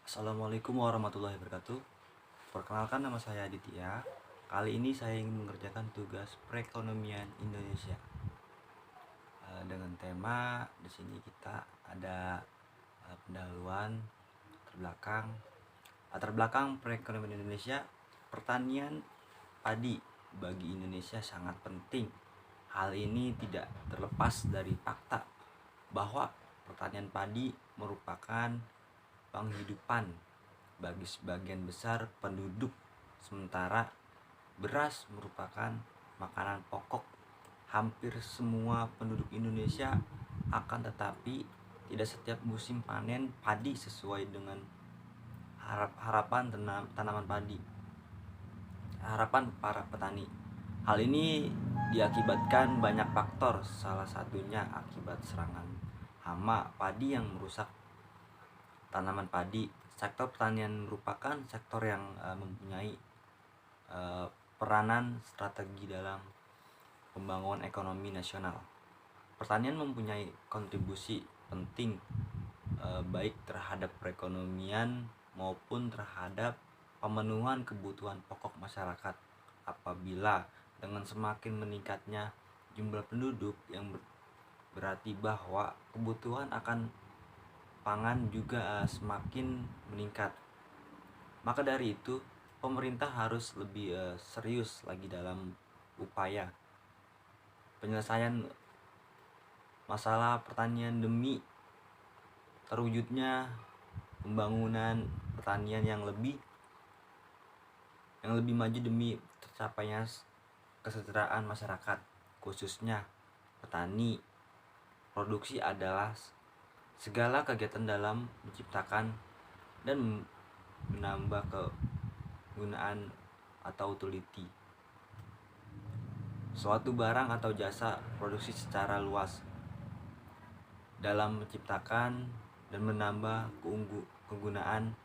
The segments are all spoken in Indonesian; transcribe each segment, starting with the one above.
Assalamualaikum warahmatullahi wabarakatuh. Perkenalkan, nama saya Aditya. Kali ini saya ingin mengerjakan tugas perekonomian Indonesia. Dengan tema di sini kita ada pendahuluan, latar belakang perekonomian Indonesia. Pertanian padi bagi Indonesia sangat penting. Hal ini tidak terlepas dari fakta bahwa pertanian padi merupakan penghidupan bagi sebagian besar penduduk, sementara beras merupakan makanan pokok hampir semua penduduk Indonesia. Akan tetapi tidak setiap musim panen padi sesuai dengan harapan para petani. Hal ini diakibatkan banyak faktor, salah satunya akibat serangan hama padi yang merusak tanaman padi. Sektor pertanian merupakan sektor yang mempunyai peranan strategi dalam pembangunan ekonomi nasional. Pertanian mempunyai kontribusi penting baik terhadap perekonomian maupun terhadap pemenuhan kebutuhan pokok masyarakat. Apabila dengan semakin meningkatnya jumlah penduduk yang berarti bahwa kebutuhan akan pangan juga semakin meningkat. Maka dari itu, pemerintah harus lebih serius lagi dalam upaya penyelesaian masalah pertanian demi terwujudnya pembangunan pertanian yang lebih maju demi tercapainya kesejahteraan masyarakat, khususnya petani. Produksi adalah segala kegiatan dalam menciptakan dan menambah kegunaan atau utility suatu barang atau jasa. Produksi secara luas dalam menciptakan dan menambah kegunaan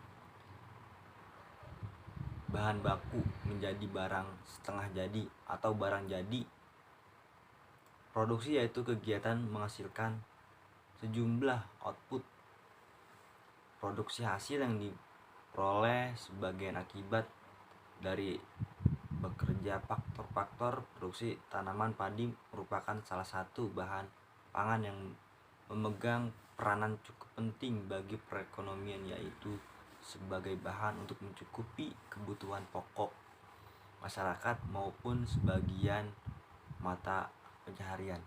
bahan baku menjadi barang setengah jadi atau barang jadi. Produksi yaitu kegiatan menghasilkan sejumlah output. Produksi hasil yang diperoleh sebagian akibat dari bekerja faktor-faktor produksi. Tanaman padi merupakan salah satu bahan pangan yang memegang peranan cukup penting bagi perekonomian, yaitu sebagai bahan untuk mencukupi kebutuhan pokok masyarakat maupun sebagian mata pencaharian.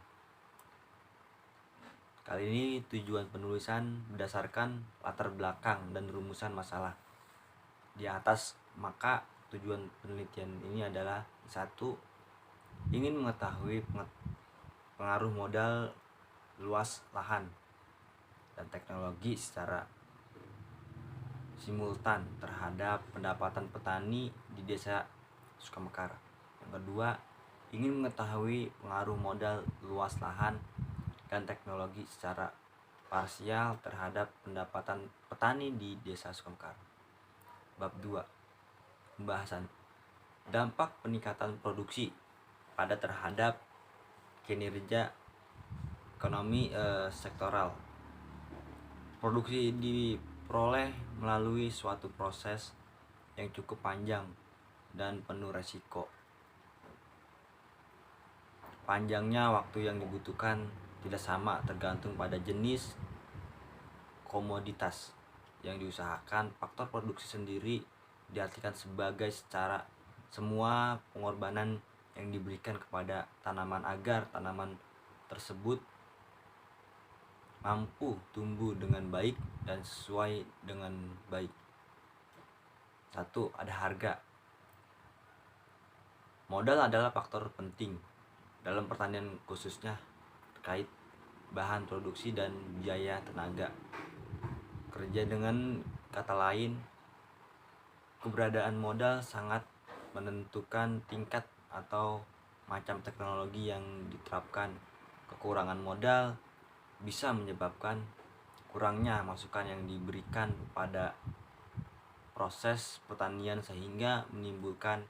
Kali ini tujuan penulisan berdasarkan latar belakang dan rumusan masalah di atas. Maka tujuan penelitian ini adalah: 1. Ingin mengetahui pengaruh modal, luas lahan, dan teknologi secara simultan terhadap pendapatan petani di desa Sukamekar. Yang kedua, ingin mengetahui pengaruh modal, luas lahan, dan teknologi secara parsial terhadap pendapatan petani di desa Sukamekar. Bab 2. Pembahasan dampak peningkatan produksi pada terhadap kinerja ekonomi sektoral. Produksi diperoleh melalui suatu proses yang cukup panjang dan penuh resiko. Panjangnya waktu yang dibutuhkan tidak sama tergantung pada jenis komoditas yang diusahakan. Faktor produksi sendiri diartikan sebagai secara semua pengorbanan yang diberikan kepada tanaman agar tanaman tersebut mampu tumbuh dengan baik dan sesuai dengan baik. 1. Ada harga. Modal adalah faktor penting dalam pertanian, khususnya terkait bahan produksi dan biaya tenaga kerja. Dengan kata lain, keberadaan modal sangat menentukan tingkat atau macam teknologi yang diterapkan. Kekurangan modal bisa menyebabkan kurangnya masukan yang diberikan pada proses pertanian, sehingga menimbulkan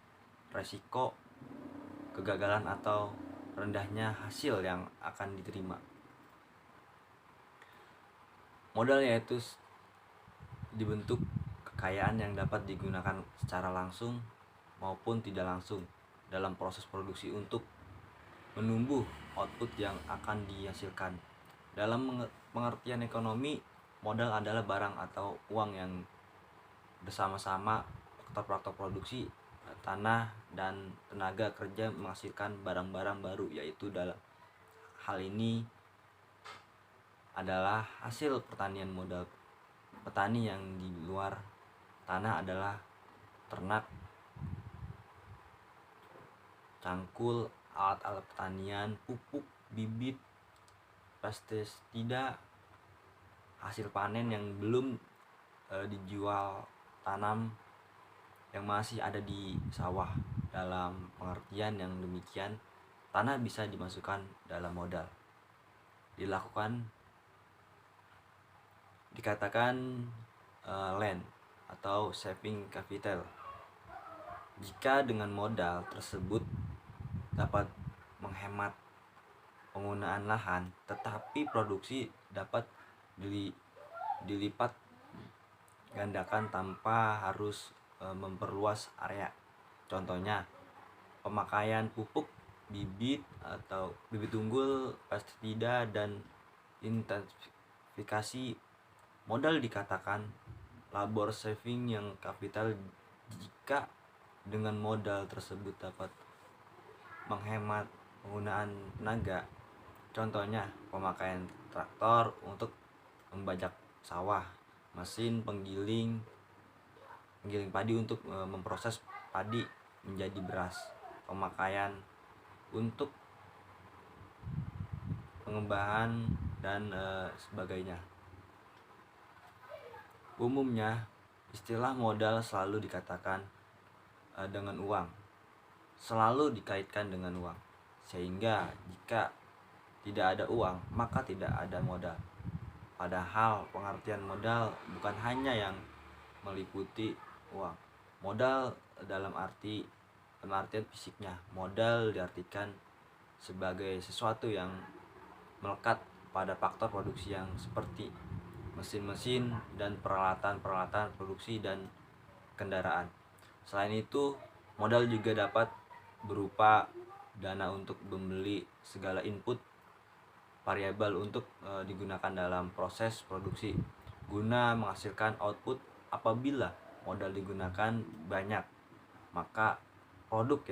resiko kegagalan atau rendahnya hasil yang akan diterima. Modal yaitu dibentuk kekayaan yang dapat digunakan secara langsung maupun tidak langsung dalam proses produksi untuk menumbuh output yang akan dihasilkan. Dalam pengertian ekonomi, modal adalah barang atau uang yang bersama-sama faktor-faktor produksi, tanah dan tenaga kerja menghasilkan barang-barang baru, yaitu dalam hal ini adalah hasil pertanian. Modal petani yang di luar tanah adalah ternak, cangkul, alat-alat pertanian, pupuk, bibit, pestisida, hasil panen yang belum dijual, tanam yang masih ada di sawah. Dalam pengertian yang demikian, tanah bisa dimasukkan dalam modal. Dikatakan land atau saving capital jika dengan modal tersebut dapat menghemat penggunaan lahan, tetapi produksi dapat dilipat gandakan tanpa harus memperluas area. Contohnya, pemakaian pupuk, bibit atau bibit unggul, pestisida dan intensifikasi modal dikatakan labor saving yang capital jika dengan modal tersebut dapat menghemat penggunaan tenaga. Contohnya, pemakaian traktor untuk membajak sawah, mesin penggiling padi untuk memproses padi menjadi beras, pemakaian untuk pengembangan dan sebagainya. Umumnya, istilah modal selalu dikatakan dengan uang, selalu dikaitkan dengan uang, sehingga jika tidak ada uang maka tidak ada modal. Padahal pengertian modal bukan hanya yang meliputi uang. Modal dalam pengertian fisiknya, modal diartikan sebagai sesuatu yang melekat pada faktor produksi yang seperti mesin-mesin dan peralatan-peralatan produksi dan kendaraan. Selain itu, modal juga dapat berupa dana untuk membeli segala input variabel untuk digunakan dalam proses produksi guna menghasilkan output. Apabila modal digunakan banyak, maka produk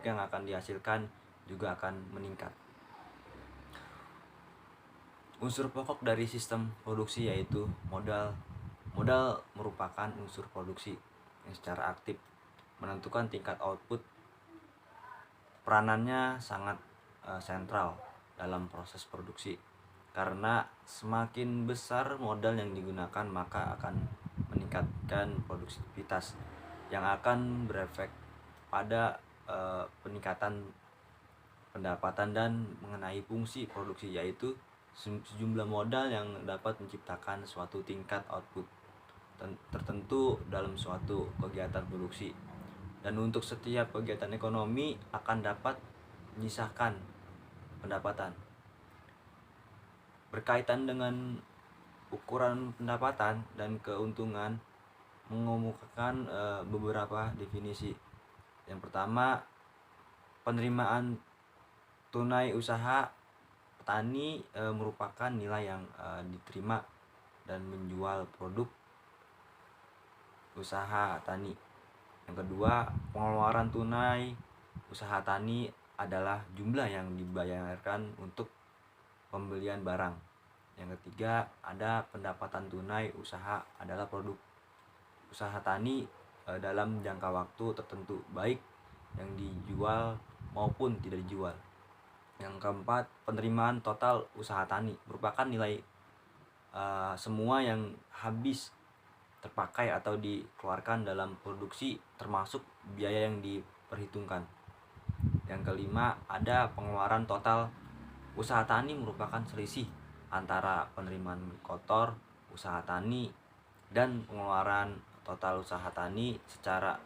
yang akan dihasilkan juga akan meningkat. Unsur pokok dari sistem produksi yaitu modal. Modal merupakan unsur produksi yang secara aktif menentukan tingkat output. Peranannya sangat sentral dalam proses produksi, karena semakin besar modal yang digunakan maka akan meningkatkan produktivitas yang akan berefek pada peningkatan pendapatan dan mengenai fungsi produksi, yaitu sejumlah modal yang dapat menciptakan suatu tingkat output tertentu dalam suatu kegiatan produksi. Dan untuk setiap kegiatan ekonomi akan dapat menyisakan pendapatan. Berkaitan dengan ukuran pendapatan dan keuntungan, mengemukakan beberapa definisi. Yang pertama, penerimaan tunai usaha petani merupakan nilai yang diterima dan menjual produk usaha tani. Yang kedua, pengeluaran tunai usaha tani adalah jumlah yang dibayarkan untuk pembelian barang. Yang ketiga, ada pendapatan tunai usaha adalah produk usaha tani dalam jangka waktu tertentu, baik yang dijual maupun tidak dijual. Yang keempat, penerimaan total usaha tani merupakan nilai semua yang habis terpakai atau dikeluarkan dalam produksi termasuk biaya yang diperhitungkan. Yang kelima, ada pengeluaran total usaha tani merupakan selisih antara penerimaan kotor usaha tani dan pengeluaran total usaha tani secara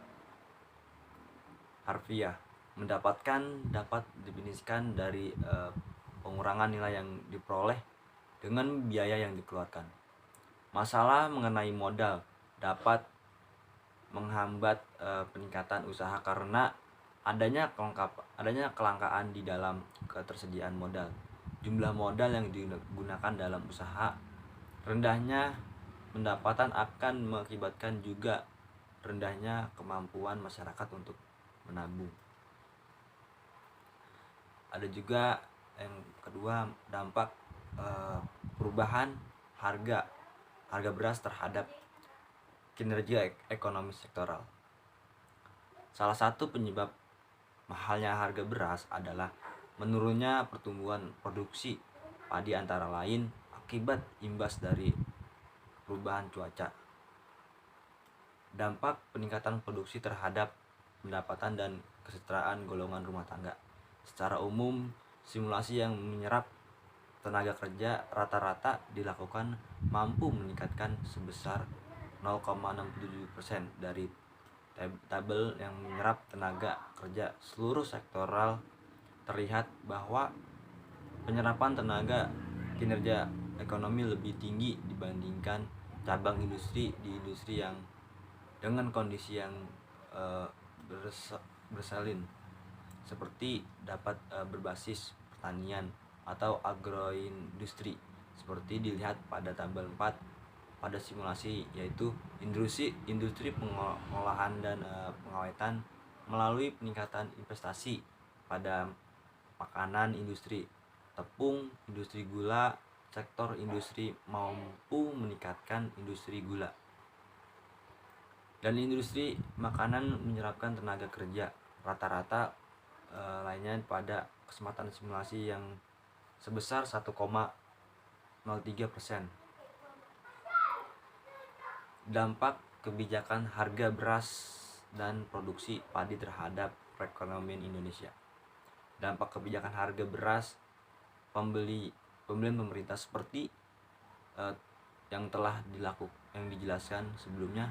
harfiah. Dapat didefinisikan dari pengurangan nilai yang diperoleh dengan biaya yang dikeluarkan. Masalah mengenai modal dapat menghambat peningkatan usaha karena adanya kelangkaan di dalam ketersediaan modal. Jumlah modal yang digunakan dalam usaha, rendahnya pendapatan akan mengakibatkan juga rendahnya kemampuan masyarakat untuk menabung. Ada juga yang kedua, dampak perubahan harga beras terhadap kinerja ekonomi sektoral. Salah satu penyebab mahalnya harga beras adalah menurunnya pertumbuhan produksi padi antara lain akibat imbas dari perubahan cuaca. Dampak peningkatan produksi terhadap pendapatan dan kesejahteraan golongan rumah tangga. Secara umum, simulasi yang menyerap tenaga kerja rata-rata dilakukan mampu meningkatkan sebesar 0,67% dari tabel yang menyerap tenaga kerja seluruh sektoral. Terlihat bahwa penyerapan tenaga kinerja ekonomi lebih tinggi dibandingkan cabang industri di industri yang dengan kondisi yang bersalin, seperti dapat berbasis pertanian atau agroindustri, seperti dilihat pada tabel 4 pada simulasi, yaitu industri pengolahan dan pengawetan melalui peningkatan investasi pada makanan, industri tepung, industri gula. Sektor industri mampu meningkatkan industri gula dan industri makanan menyerapkan tenaga kerja rata-rata lainnya pada kesempatan simulasi yang sebesar 1,03%. Dampak kebijakan harga beras dan produksi padi terhadap perekonomian Indonesia. Dampak kebijakan harga beras pembelian pemerintah seperti yang dijelaskan sebelumnya.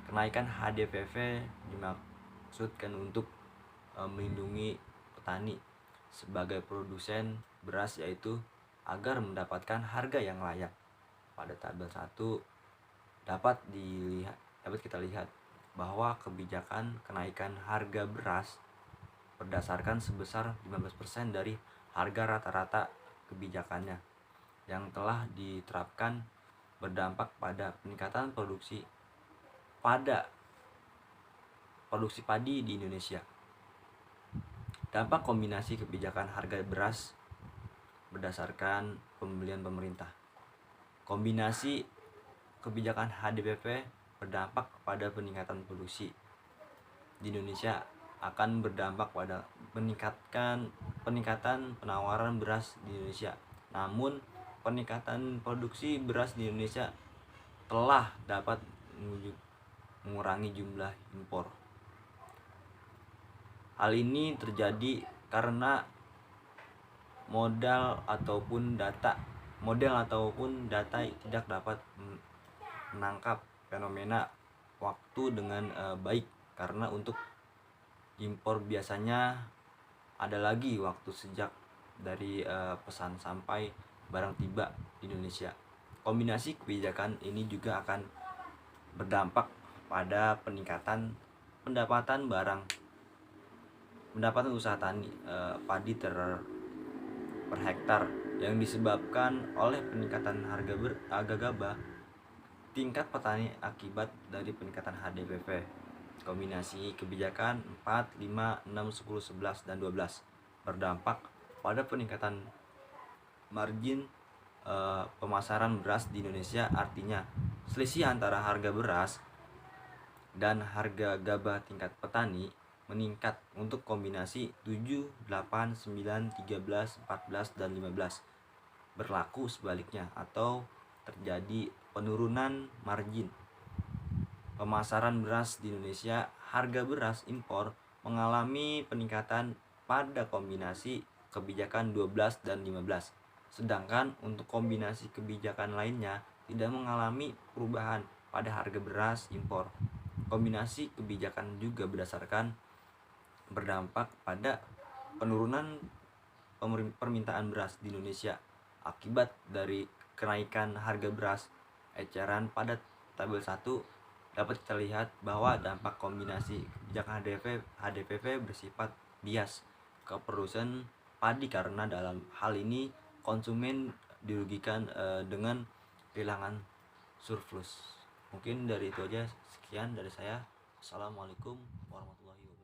Kenaikan HDPV dimaksudkan untuk melindungi petani sebagai produsen beras, yaitu agar mendapatkan harga yang layak. Pada tabel 1 dapat kita lihat bahwa kebijakan kenaikan harga beras berdasarkan sebesar 15% dari harga rata-rata kebijakannya yang telah diterapkan berdampak pada peningkatan produksi padi di Indonesia. Dampak kombinasi kebijakan harga beras berdasarkan pembelian pemerintah. Kombinasi kebijakan HDPV berdampak pada peningkatan produksi di Indonesia akan berdampak pada peningkatan penawaran beras di Indonesia. Namun, peningkatan produksi beras di Indonesia telah dapat mengurangi jumlah impor. Hal ini terjadi karena model ataupun data tidak dapat menangkap fenomena waktu dengan baik, karena untuk impor biasanya ada lagi waktu sejak dari pesan sampai barang tiba di Indonesia. Kombinasi kebijakan ini juga akan berdampak pada peningkatan pendapatan usaha tani padi per hektar yang disebabkan oleh peningkatan harga gabah tingkat petani akibat dari peningkatan HDPV. Kombinasi kebijakan 4, 5, 6, 10, 11, dan 12 berdampak pada peningkatan margin pemasaran beras di Indonesia. Artinya, selisih antara harga beras dan harga gabah tingkat petani meningkat untuk kombinasi 7, 8, 9, 13, 14, dan 15. Berlaku sebaliknya atau terjadi penurunan margin pemasaran beras di Indonesia. Harga beras impor mengalami peningkatan pada kombinasi kebijakan 12 dan 15. Sedangkan untuk kombinasi kebijakan lainnya tidak mengalami perubahan pada harga beras impor. Kombinasi kebijakan juga berdampak pada penurunan permintaan beras di Indonesia akibat dari kenaikan harga beras eceran pada tabel 1 dapat kita lihat bahwa dampak kombinasi kebijakan HDPV bersifat bias ke perusahaan padi, karena dalam hal ini konsumen dirugikan dengan kehilangan surplus. Mungkin dari itu aja, sekian dari saya. Assalamualaikum warahmatullahi wabarakatuh.